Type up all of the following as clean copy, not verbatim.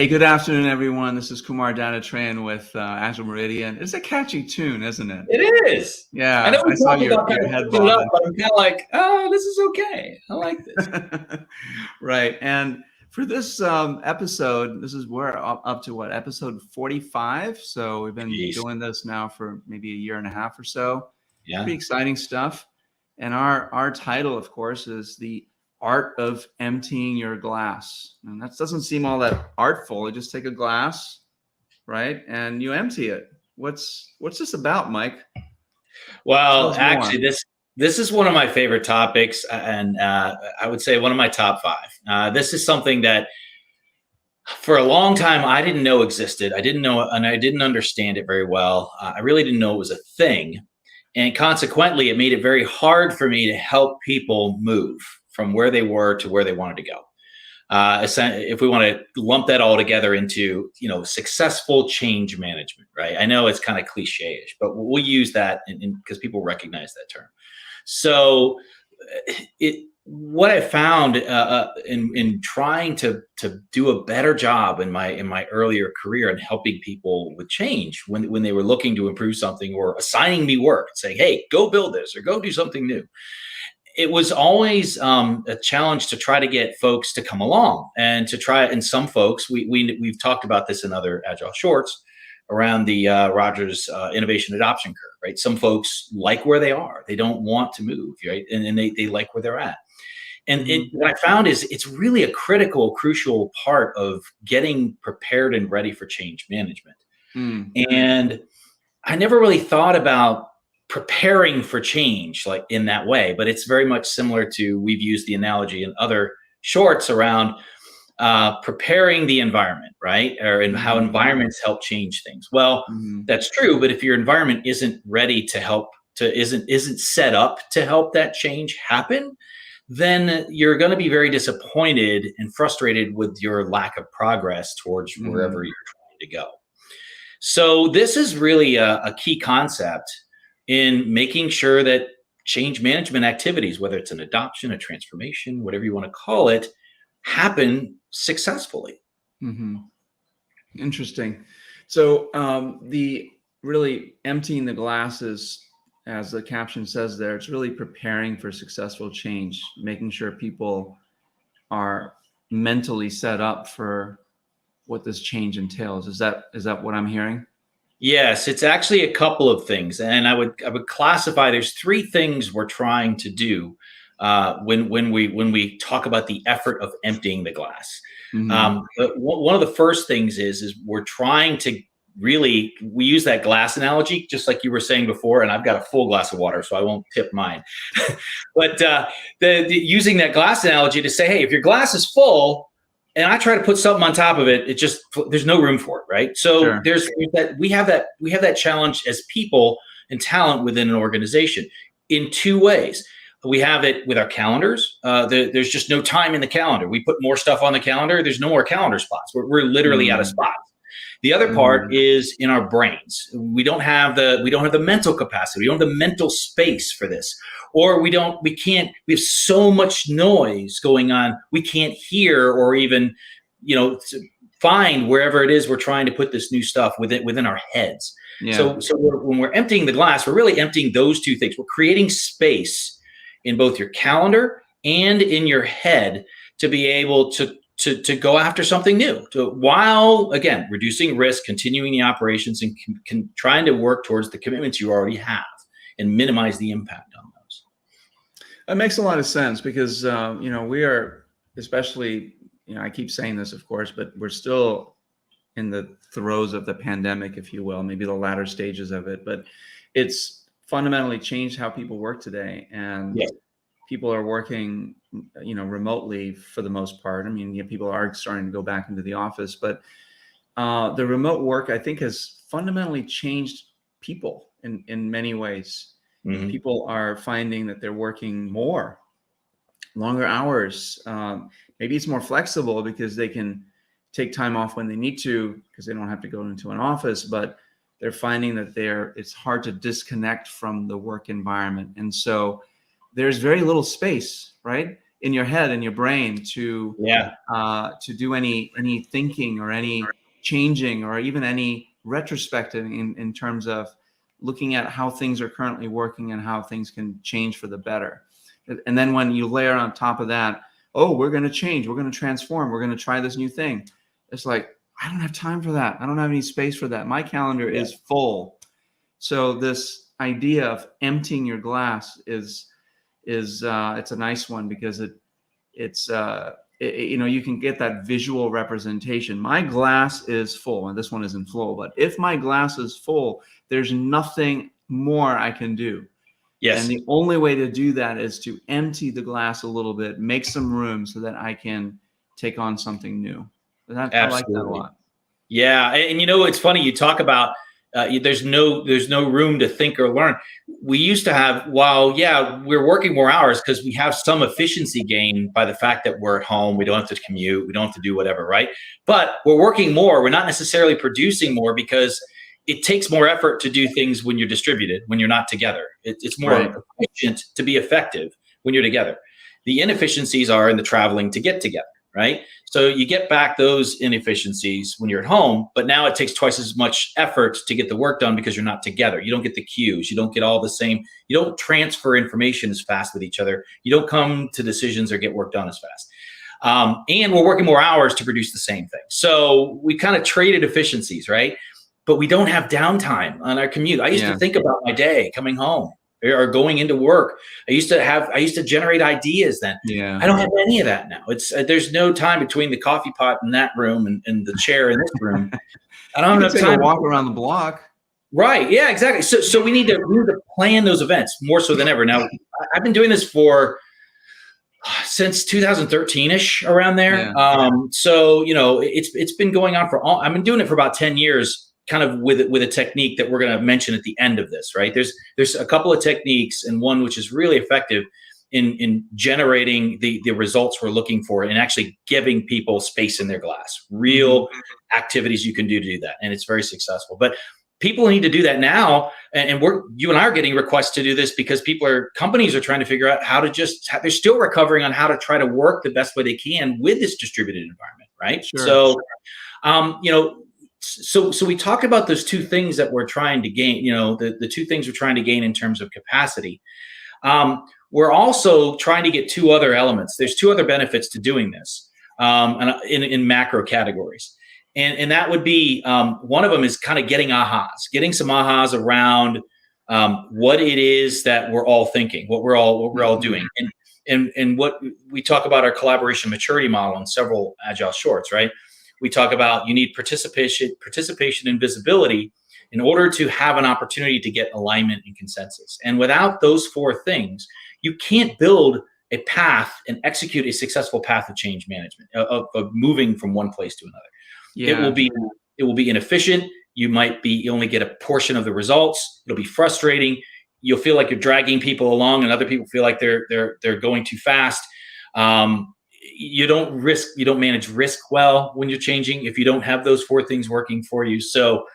Hey, good afternoon, everyone. This is Kumar Danatran with Agile Meridian. It's a catchy tune, isn't it? It is. I know Yeah, we I saw talked your about kind your of head switching it up, bobbing. but I'm kind of like, oh, this is okay. I like this. Right. And for this episode, this is we're up to what, episode 45. So we've been Jeez. doing this now for maybe a year and a half or so. Pretty Yeah. exciting stuff. And our title, of course, is the art of emptying your glass. And that doesn't seem all that artful. You just take a glass, right, and you empty it. What's this about, Mike? Tell Well, us more. actually, this is one of my favorite topics, and I would say one of my top five. This is something that for a long time I didn't know existed. I didn't know, and I didn't understand it very well. I really didn't know it was a thing, and consequently, it made it very hard for me to help people move from where they were to where they wanted to go. If we want to lump that all together into, successful change management, right? I know it's kind of cliche-ish, but we'll use that because people recognize that term. So what I found in trying to do a better job in my earlier career and helping people with change when they were looking to improve something or assigning me work and saying, hey, go build this or go do something new, it was always a challenge to try to get folks to come along and to try. And some folks, we've talked about this in other Agile shorts around the Rogers innovation adoption curve, right? Some folks like where they are; they don't want to move, right? And they like where they're at. And what I found is it's really a crucial part of getting prepared and ready for change management. And I never really thought about preparing for change like in that way, but it's very much similar to, we've used the analogy in other shorts around preparing the environment, right? Or in how environments help change things. Well, that's true, but if your environment isn't ready to help, isn't set up to help that change happen, then you're going to be very disappointed and frustrated with your lack of progress towards wherever you're trying to go. So this is really a key concept in making sure that change management activities, whether it's an adoption, a transformation, whatever you want to call it, happen successfully. Interesting. So the really emptying the glasses, as the caption says there, it's really preparing for successful change, making sure people are mentally set up for what this change entails. Is that what I'm hearing? Yes, it's actually a couple of things, and I would classify. There's three things we're trying to do when we talk about the effort of emptying the glass. But one of the first things is we're trying to really, we use that glass analogy, just like you were saying before, and I've got a full glass of water, so I won't tip mine. But using that glass analogy to say, hey, if your glass is full, and I try to put something on top of it, it just, there's no room for it, right? So there's that, we have that challenge as people and talent within an organization in two ways. We have it with our calendars. There's just no time in the calendar. We put more stuff on the calendar. There's no more calendar spots. We're literally out of spots. The other part is in our brains. We don't have the mental capacity. We don't have the mental space for this. Or we have so much noise going on. We can't hear or even, find wherever it is we're trying to put this new stuff within our heads. Yeah. So when we're emptying the glass, we're really emptying those two things. We're creating space in both your calendar and in your head to be able to go after something new, while, again, reducing risk, continuing the operations, and trying to work towards the commitments you already have and minimize the impact on those. That makes a lot of sense because, we are, especially, I keep saying this, of course, but we're still in the throes of the pandemic, if you will, maybe the latter stages of it, but it's fundamentally changed how people work today. And people are working, remotely for the most part. I mean, people are starting to go back into the office, but the remote work, I think, has fundamentally changed people in many ways. People are finding that they're working more, longer hours. Maybe it's more flexible because they can take time off when they need to because they don't have to go into an office, but they're finding that it's hard to disconnect from the work environment. And so there's very little space, right? in your head, in your brain, to Yeah. do any thinking or any changing or even any retrospective in terms of looking at how things are currently working and how things can change for the better. And then when you layer on top of that, oh, we're going to change, we're going to transform, we're going to try this new thing. It's like, I don't have time for that. I don't have any space for that. My calendar is full. So this idea of emptying your glass is it's a nice one, because it's you can get that visual representation. My glass is full, and this one isn't full, but if my glass is full, there's nothing more I can do. Yes. And the only way to do that is to empty the glass a little bit, make some room so that I can take on something new. I like that a lot. Yeah, and it's funny, you talk about there's no room to think or learn. We used to have, we're working more hours because we have some efficiency gain by the fact that we're at home. We don't have to commute. We don't have to do whatever, right? But we're working more. We're not necessarily producing more because it takes more effort to do things when you're distributed, when you're not together. It's more efficient to be effective when you're together. The inefficiencies are in the traveling to get together, right? So you get back those inefficiencies when you're at home, but now it takes twice as much effort to get the work done because you're not together. You don't get the cues. You don't get all the same. You don't transfer information as fast with each other. You don't come to decisions or get work done as fast. And we're working more hours to produce the same thing. So we kind of traded efficiencies, right? But we don't have downtime on our commute. I used to think about my day coming home or going into work. I used to generate ideas then. Yeah. I don't have any of that now. There's no time between the coffee pot in that room and the chair in this room. I don't have enough time to walk around the block. Right. Yeah, exactly. So we need to plan those events more so than ever. Now, I've been doing this since 2013-ish, around there. Yeah. So, it's been going on I've been doing it for about 10 years, kind of with a technique that we're going to mention at the end of this, right? There's a couple of techniques, and one which is really effective in generating the results we're looking for and actually giving people space in their glass, real activities you can do to do that. And it's very successful. But people need to do that now. And you and I are getting requests to do this because companies are trying to figure out how to they're still recovering on how to try to work the best way they can with this distributed environment, right? Sure. So we talk about those two things that we're trying to gain, the two things we're trying to gain in terms of capacity. We're also trying to get two other elements. There's two other benefits to doing this and in macro categories. And that would be, one of them is kind of getting some ahas around what it is that we're all thinking, what we're all doing. And what we talk about our collaboration maturity model in several Agile shorts, right? We talk about you need participation and visibility in order to have an opportunity to get alignment and consensus. And without those four things, you can't build a path and execute a successful path of change management, of moving from one place to another. Yeah. It will be inefficient. You only get a portion of the results. It'll be frustrating. You'll feel like you're dragging people along, and other people feel like they're going too fast. You don't manage risk well when you're changing if you don't have those four things working for you. So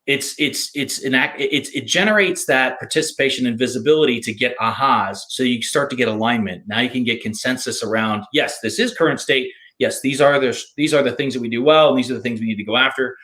it generates that participation and visibility to get ahas. So you start to get alignment. Now you can get consensus around, yes, this is current state. Yes, these are the things that we do well, and these are the things we need to go after.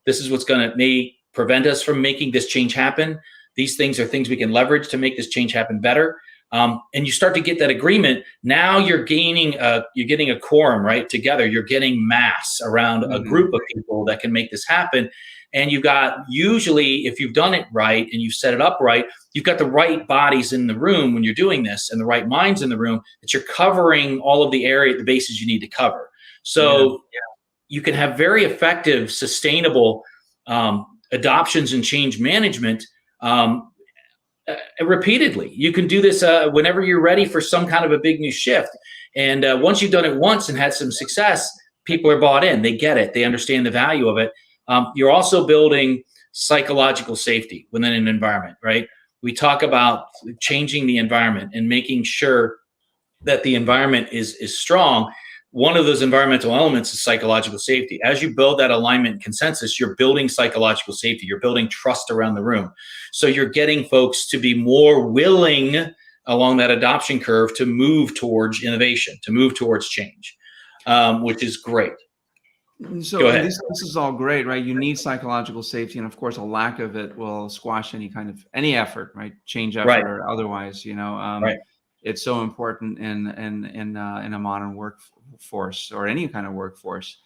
This is what's may prevent us from making this change happen. These things are things we can leverage to make this change happen better. And you start to get that agreement. Now you're getting a quorum, right? Together, you're getting mass around a group of people that can make this happen. And you've got, usually, if you've done it right and you've set it up right, you've got the right bodies in the room when you're doing this, and the right minds in the room, that you're covering all of the bases you need to cover. So you can have very effective, sustainable adoptions and change management repeatedly. You can do this whenever you're ready for some kind of a big new shift. And once you've done it once and had some success, people are bought in. They get it. They understand the value of it. You're also building psychological safety within an environment, right? We talk about changing the environment and making sure that the environment is strong. One of those environmental elements is psychological safety. As you build that alignment and consensus, you're building psychological safety. You're building trust around the room. So you're getting folks to be more willing along that adoption curve to move towards innovation, to move towards change, which is great. So, Go and ahead. this is all great, right? You need psychological safety, and of course, a lack of it will squash any effort, right? Change Right, effort or otherwise. right. It's so important in a modern workforce or any kind of workforce.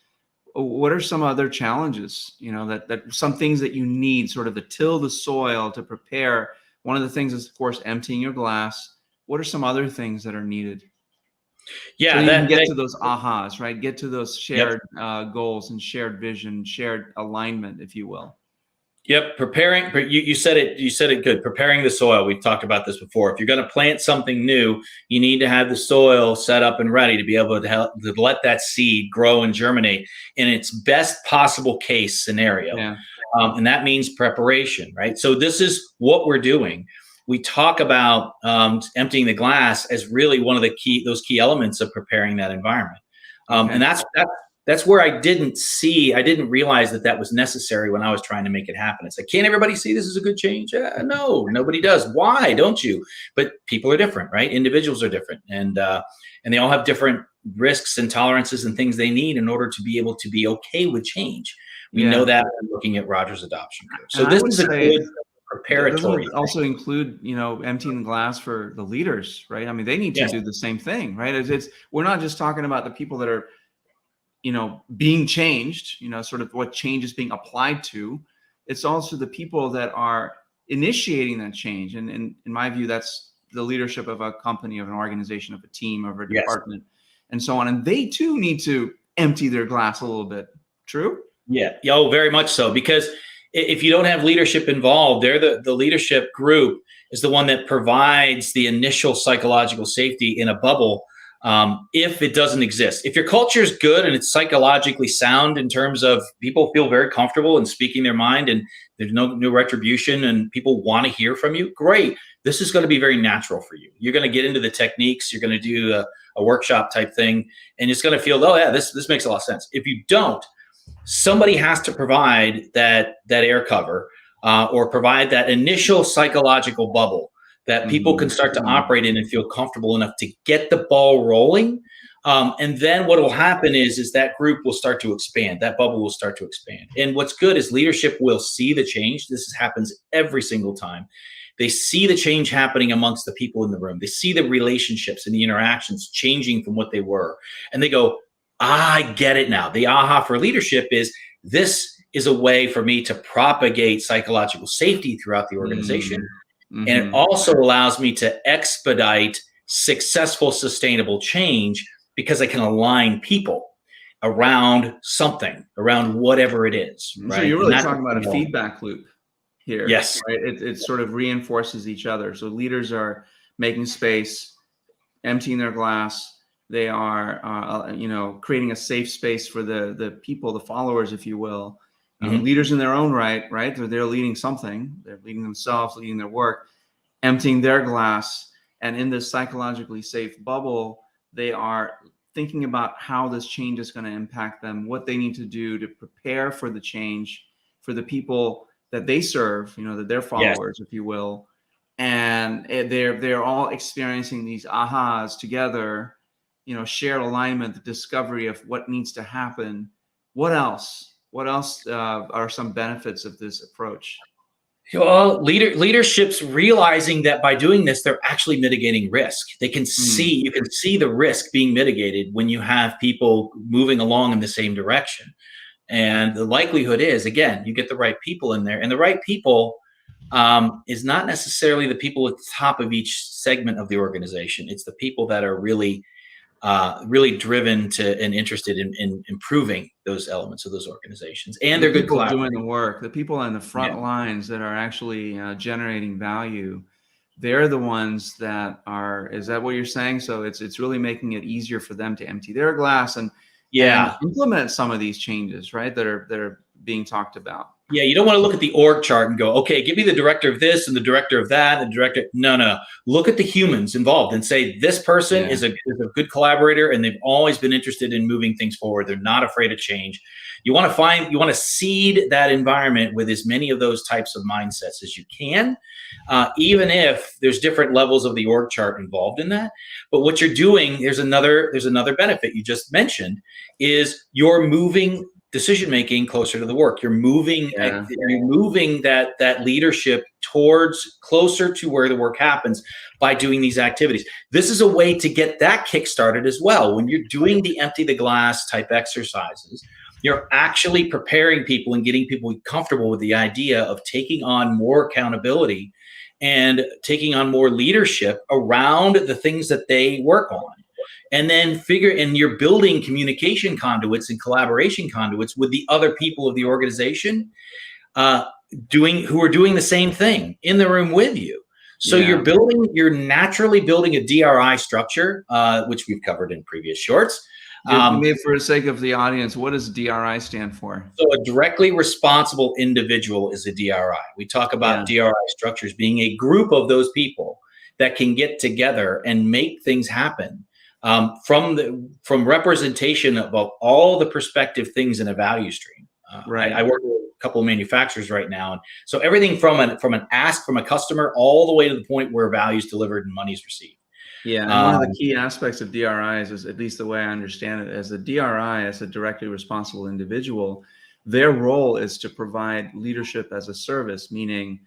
What are some other challenges? That some things that you need, sort of to till the soil to prepare. One of the things is, of course, emptying your glass. What are some other things that are needed? So Yeah, you can get that to those ahas, right? Get to those yep. shared goals and shared vision, shared alignment, if you will. Yep, preparing. You said it. You said it good. Preparing the soil. We've talked about this before. If you're going to plant something new, you need to have the soil set up and ready to be able to help to let that seed grow and germinate in its best possible case scenario, Yeah. and that means preparation, right? So this is what we're doing. We talk about emptying the glass as really one of the those key elements of preparing that environment, Okay. and that's where I didn't realize that was necessary when I was trying to make it happen. It's like, can't everybody see this is a good change? No, nobody does. Why don't you? But people are different, right? Individuals are different, and they all have different risks and tolerances and things they need in order to be able to be okay with change. We know Yeah. that when looking at Roger's adoption curve. So And I this would is a say, good doesn't preparatory it thing. also include, emptying the glass for the leaders, right? I mean, they need to Yes. do the same thing, right? We're not just talking about the people that are, being changed, sort of what change is being applied to. It's also the people that are initiating that change. And in my view, that's the leadership of a company, of an organization, of a team, of a Yes. department, and so on. And they too need to empty their glass a little bit. True? Yeah. Oh, very much so. Because if you don't have leadership involved, they're the leadership group is the one that provides the initial psychological safety in a bubble. If it doesn't exist, if your culture is good and it's psychologically sound in terms of people feel very comfortable in speaking their mind and there's no retribution and people want to hear from you, great. This is going to be very natural for you. You're going to get into the techniques. You're going to do a workshop type thing, and it's going to feel, oh yeah, this makes a lot of sense. If you don't, somebody has to provide that air cover or provide that initial psychological bubble that people can start to operate in and feel comfortable enough to get the ball rolling. And then what will happen is that group will start to expand. That bubble will start to expand. And what's good is leadership will see the change. This happens every single time. They see the change happening amongst the people in the room. They see the relationships and the interactions changing from what they were. And they go, I get it now. The aha for leadership is this is a way for me to propagate psychological safety throughout the organization. Mm-hmm. And it also allows me to expedite successful, sustainable change because I can align people around something, around whatever it is. Right? So you're really talking about a feedback loop here. Yes. Right? It sort of reinforces each other. So leaders are making space, emptying their glass. They are, creating a safe space for the people, the followers, if you will. Leaders in their own right? They're leading something. They're leading themselves, leading their work, emptying their glass. And in this psychologically safe bubble, they are thinking about how this change is going to impact them, what they need to do to prepare for the change for the people that they serve, that they're followers, if you will. And they're all experiencing these ahas together, shared alignment, the discovery of what needs to happen. What else are some benefits of this approach? Well, leadership's realizing that by doing this, they're actually mitigating risk. You can see the risk being mitigated when you have people moving along in the same direction. And the likelihood is, again, you get the right people in there, and the right people is not necessarily the people at the top of each segment of the organization. It's the people that are really driven to and interested in improving those elements of those organizations, and they're good people collaborators. doing the work, the people on the front lines that are actually generating value. They're the ones that are. Is that what you're saying? So it's really making it easier for them to empty their glass and implement some of these changes, right? That are being talked about. Yeah, you don't want to look at the org chart and go, okay, give me the director of this and the director of that and the director. No. Look at the humans involved and say this person is a good collaborator and they've always been interested in moving things forward. They're not afraid of change. You want to seed that environment with as many of those types of mindsets as you can, even if there's different levels of the org chart involved in that. But what you're doing, there's another benefit you just mentioned, is you're moving decision-making closer to the work. You're moving that leadership towards closer to where the work happens by doing these activities. This is a way to get that kick-started as well. When you're doing the empty the glass type exercises, you're actually preparing people and getting people comfortable with the idea of taking on more accountability and taking on more leadership around the things that they work on. And then you're building communication conduits and collaboration conduits with the other people of the organization who are doing the same thing in the room with you. So you're naturally building a DRI structure, which we've covered in previous shorts. Maybe for the sake of the audience, what does DRI stand for? So a directly responsible individual is a DRI. We talk about DRI structures being a group of those people that can get together and make things happen. From representation of all the perspective things in a value stream. I work with a couple of manufacturers right now, and so everything from an ask from a customer all the way to the point where value is delivered and money is received. Yeah, and one of the key aspects of DRIs is, at least the way I understand it, as a DRI, as a directly responsible individual, their role is to provide leadership as a service, meaning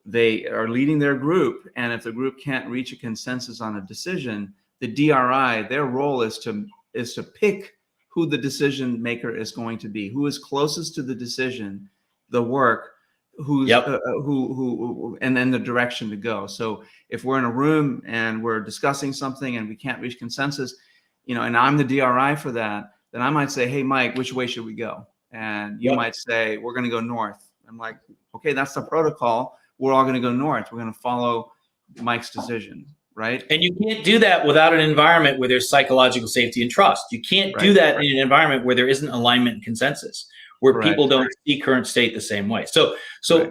they are leading their group, and if the group can't reach a consensus on a decision, the DRI, their role is to pick who the decision maker is going to be, who is closest to the decision, the work, who, and then the direction to go. So if we're in a room and we're discussing something and we can't reach consensus, and I'm the DRI for that, then I might say, hey, Mike, which way should we go? And you might say, we're going to go north. I'm like, okay, that's the protocol. We're all going to go north. We're going to follow Mike's decision. Right. And you can't do that without an environment where there's psychological safety and trust. You can't do that in an environment where there isn't alignment and consensus, where people don't see current state the same way. So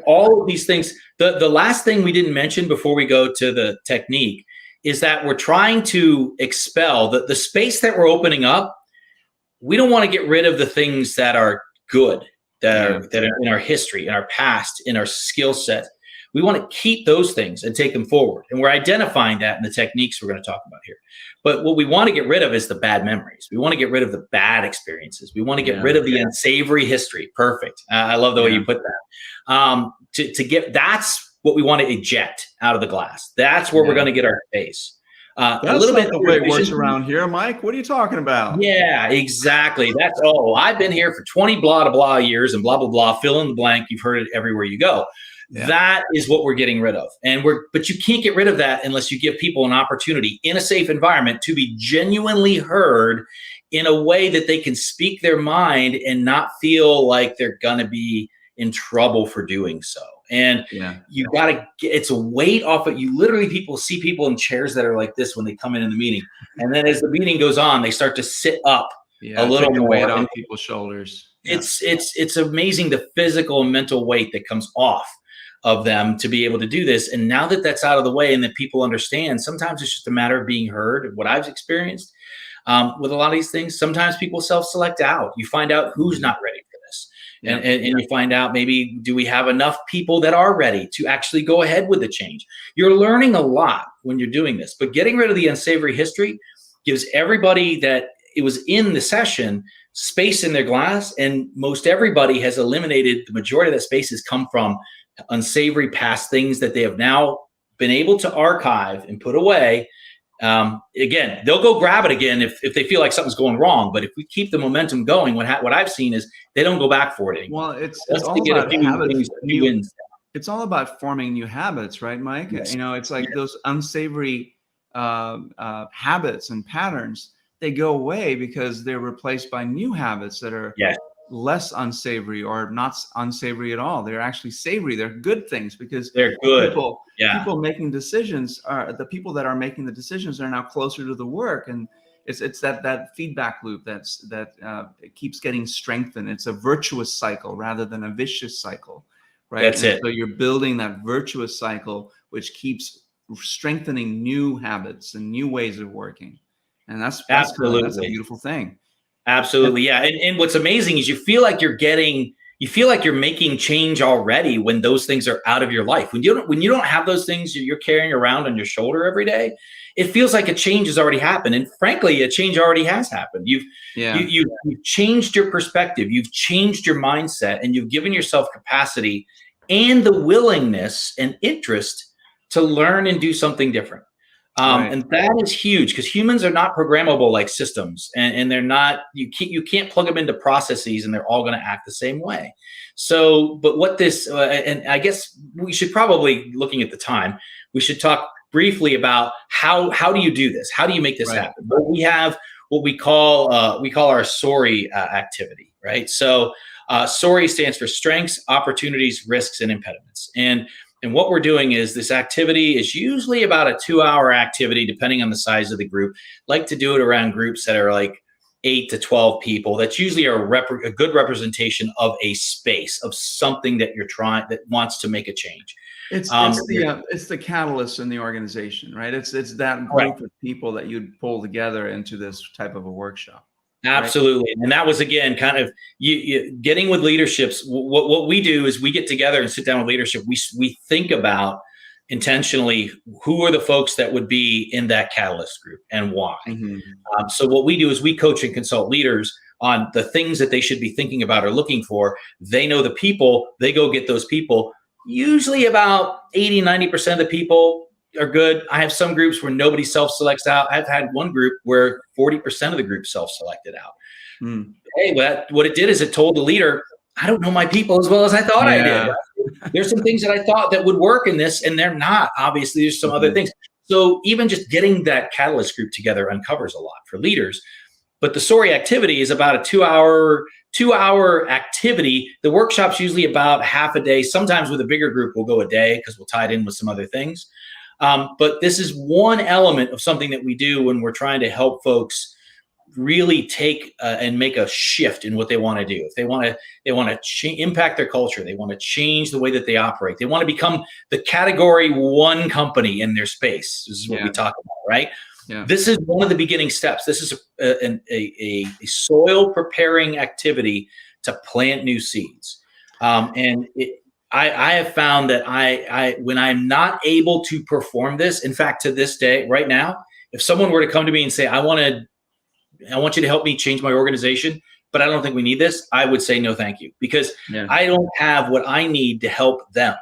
all of these things, the last thing we didn't mention before we go to the technique is that we're trying to expel the space that we're opening up. We don't want to get rid of the things that are good, that are in our history, in our past, in our skill set. We want to keep those things and take them forward. And we're identifying that in the techniques we're going to talk about here. But what we want to get rid of is the bad memories. We want to get rid of the bad experiences. We want to get rid of the unsavory history. Perfect. I love the way you put that. That's what we want to eject out of the glass. That's where we're going to get our space. That's a little bit the way it works around here, Mike. What are you talking about? Yeah, exactly. I've been here for 20 blah, blah years and blah, blah, blah, fill in the blank. You've heard it everywhere you go. That is what we're getting rid of. But you can't get rid of that unless you give people an opportunity in a safe environment to be genuinely heard in a way that they can speak their mind and not feel like they're going to be in trouble for doing so. And you got to get, it's a weight off it. You literally see people in chairs that are like this when they come in the meeting. And then as the meeting goes on, they start to sit up a little more. Weight off people's shoulders. It's amazing the physical and mental weight that comes off of them to be able to do this. And now that that's out of the way and that people understand, sometimes it's just a matter of being heard. What I've experienced with a lot of these things, sometimes people self-select out. You find out who's not ready for this. And you find out, maybe, do we have enough people that are ready to actually go ahead with the change? You're learning a lot when you're doing this, but getting rid of the unsavory history gives everybody that it was in the session space in their glass. And most everybody has eliminated, the majority of that space has come from unsavory past things that they have now been able to archive and put away. Again, they'll go grab it again if they feel like something's going wrong. But if we keep the momentum going, what I've seen is they don't go back for it anymore. Well, it's all about habits. It's all about forming new habits, right, Mike? Yes. It's like those unsavory habits and patterns. They go away because they're replaced by new habits that are less unsavory or not unsavory at all. They're actually savory. They're good things because they're good. People making decisions the people that are making the decisions are now closer to the work. And it's that feedback loop that it keeps getting strengthened. It's a virtuous cycle rather than a vicious cycle, right? That's and it. So you're building that virtuous cycle, which keeps strengthening new habits and new ways of working, and that's a Absolutely. beautiful thing. Absolutely. Yeah. And what's amazing is you feel like you're making change already when those things are out of your life. When you don't have those things you're carrying around on your shoulder every day, it feels like a change has already happened. And frankly, a change already has happened. You've changed your perspective, you've changed your mindset, and you've given yourself capacity and the willingness and interest to learn and do something different. Right. And that is huge because humans are not programmable like systems, and they're not. You can't plug them into processes, and they're all going to act the same way. So, but what this, and I guess we should probably, looking at the time, we should talk briefly about how do you do this? How do you make this happen? Well, we have what we call our SORI activity, right? So, SORI stands for strengths, opportunities, risks, and impediments, and what we're doing is this activity is usually about a 2-hour activity, depending on the size of the group. Like to do it around groups that are like 8 to 12 people. That's usually a good representation of a space, of something that you're trying, that wants to make a change. It's the catalyst in the organization, right? It's that group of people that you'd pull together into this type of a workshop. Absolutely. Right? And that was, again, kind of you getting with leaderships. What we do is we get together and sit down with leadership. We think about intentionally who are the folks that would be in that catalyst group and why. Mm-hmm. So what we do is we coach and consult leaders on the things that they should be thinking about or looking for. They know the people, they go get those people. Usually about 80-90% of the people are good. I have some groups where nobody self-selects out. I've had one group where 40% of the group self-selected out. Mm. Hey, what it did is it told the leader, I don't know my people as well as I thought I did. There's some things that I thought that would work in this, and they're not. Obviously, there's some other things. So even just getting that catalyst group together uncovers a lot for leaders. But the SORI activity is about a 2-hour activity. The workshop's usually about half a day. Sometimes with a bigger group, we'll go a day because we'll tie it in with some other things. But this is one element of something that we do when we're trying to help folks really take and make a shift in what they want to do. If they want to impact their culture, they want to change the way that they operate. They want to become the category 1 company in their space. This is what we talk about, right? Yeah. This is one of the beginning steps. This is a soil preparing activity to plant new seeds. I have found that I when I'm not able to perform this, in fact, to this day, right now, if someone were to come to me and say, I want you to help me change my organization, but I don't think we need this, I would say no, thank you, because I don't have what I need to help them.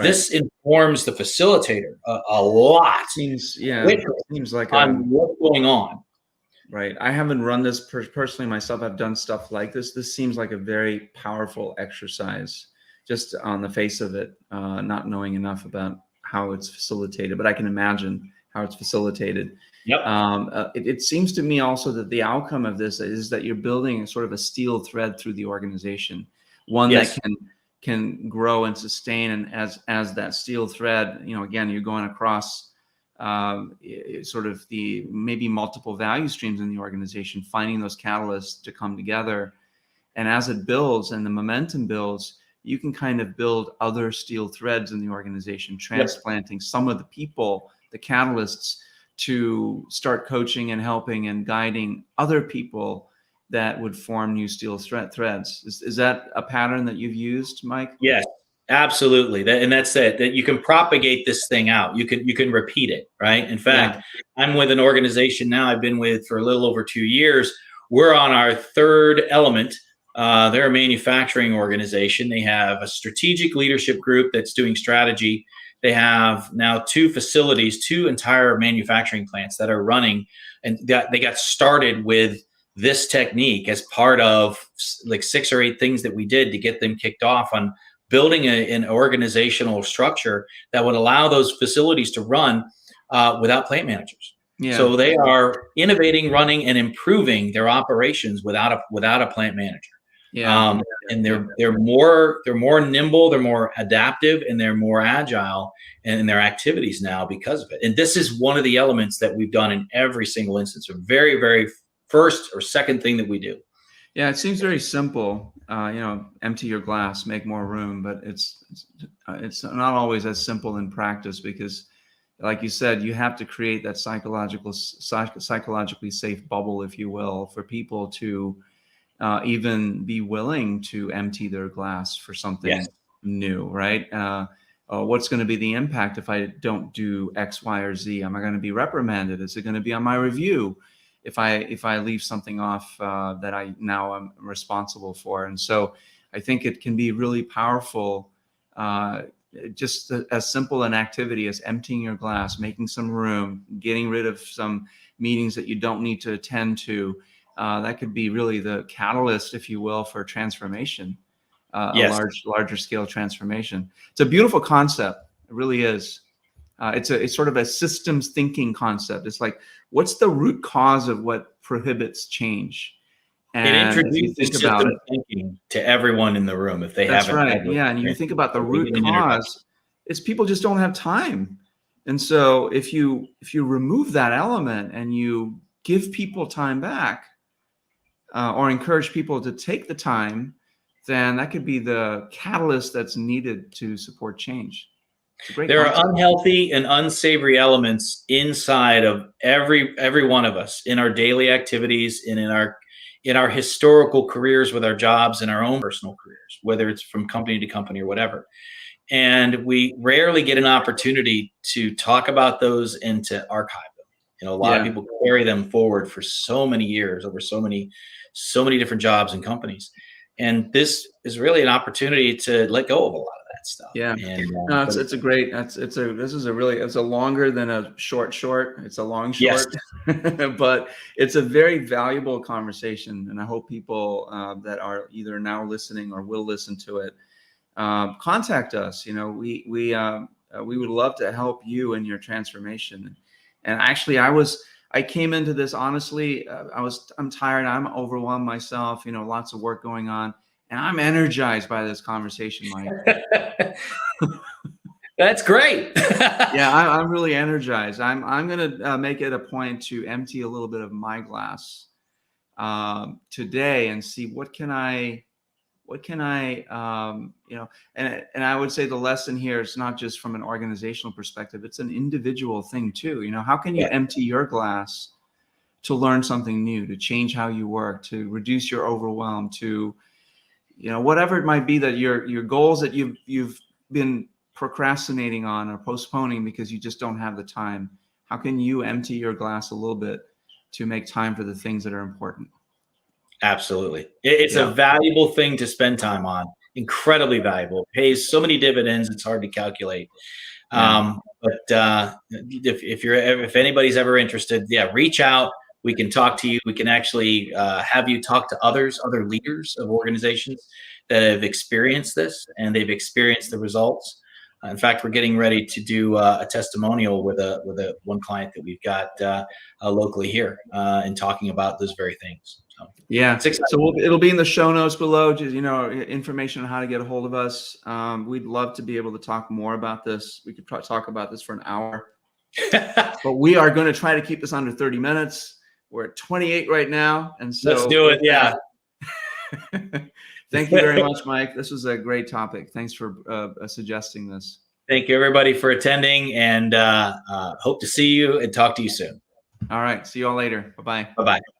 This informs the facilitator a lot. Seems like on what's going on. Right. I haven't run this personally myself. I've done stuff like this. This seems like a very powerful exercise, just on the face of it, not knowing enough about how it's facilitated, but I can imagine how it's facilitated. Yep. It seems to me also that the outcome of this is that you're building sort of a steel thread through the organization, one that can grow and sustain. And as that steel thread, again, you're going across sort of the maybe multiple value streams in the organization, finding those catalysts to come together. And as it builds and the momentum builds, you can kind of build other steel threads in the organization, transplanting some of the people, the catalysts, to start coaching and helping and guiding other people that would form new steel threads. Is that a pattern that you've used, Mike? Yes, absolutely. That's it. That you can propagate this thing out. You can repeat it, right? In fact, I'm with an organization now I've been with for a little over 2 years. We're on our 3rd element. They're a manufacturing organization. They have a strategic leadership group that's doing strategy. They have now 2 facilities, 2 entire manufacturing plants that are running, and they got started with this technique as part of like 6 or 8 things that we did to get them kicked off on building an organizational structure that would allow those facilities to run without plant managers. Yeah. So they are innovating, running, and improving their operations without a plant manager. Yeah. And they're more nimble, they're more adaptive, and they're more agile in their activities now because of it. And this is one of the elements that we've done in every single instance, a very, very first or second thing that we do. Yeah, it seems very simple. Empty your glass, make more room, but it's not always as simple in practice because, like you said, you have to create that psychologically safe bubble, if you will, for people to even be willing to empty their glass for something Yes. new, right? What's going to be the impact if I don't do X, Y, or Z? Am I going to be reprimanded? Is it going to be on my review if I leave something off that I now am responsible for? And so I think it can be really powerful. Just as simple an activity as emptying your glass, making some room, getting rid of some meetings that you don't need to attend to. That could be really the catalyst, if you will, for transformation, Yes. a larger scale transformation. It's a beautiful concept. It really is. It's sort of a systems thinking concept. It's like, what's the root cause of what prohibits change? It And if you introduces think about system it, thinking to everyone in the room if they that's haven't right. had those Yeah. And you experiences. think about the So we root need an introduction. cause, it's people just don't have time. And so if you remove that element and you give people time back, or encourage people to take the time, then that could be the catalyst that's needed to support change. It's a great There concept. are unhealthy and unsavory elements inside of every one of us in our daily activities and in our historical careers with our jobs and our own personal careers, whether it's from company to company or whatever. And we rarely get an opportunity to talk about those and to archive them. A lot of Yeah. people carry them forward for so many years over so many different jobs and companies. And this is really an opportunity to let go of a lot of that stuff. Yeah. And No, it's a great, it's a longer than a short. It's a long yes, short, but it's a very valuable conversation. And I hope people that are either now listening or will listen to it, contact us. We would love to help you in your transformation. And actually, I came into this honestly. I'm tired. I'm overwhelmed myself. Lots of work going on, and I'm energized by this conversation, Mike. that's great. Yeah, I'm really energized. I'm gonna make it a point to empty a little bit of my glass today and see what can I and I would say the lesson here is not just from an organizational perspective, it's an individual thing too. How can you Yeah. empty your glass to learn something new, to change how you work, to reduce your overwhelm, to whatever it might be that your goals that you've been procrastinating on or postponing because you just don't have the time. How can you empty your glass a little bit to make time for the things that are important? Absolutely. It's a Yeah. valuable thing to spend time on. Incredibly valuable. It pays so many dividends, it's hard to calculate. Yeah. But if anybody's ever interested, yeah, reach out. We can talk to you. We can actually have you talk to other leaders of organizations that have experienced this and they've experienced the results. In fact, we're getting ready to do a testimonial with one client that we've got locally here and talking about those very things. So, Yeah. it's exciting. So it'll be in the show notes below, just, information on how to get a hold of us. We'd love to be able to talk more about this. We could talk about this for an hour, but we are going to try to keep this under 30 minutes. We're at 28 right now. And so Let's do it. Yeah. Thank you very much, Mike. This was a great topic. Thanks for suggesting this. Thank you, everybody, for attending, and hope to see you and talk to you soon. All right. See you all later. Bye-bye. Bye-bye.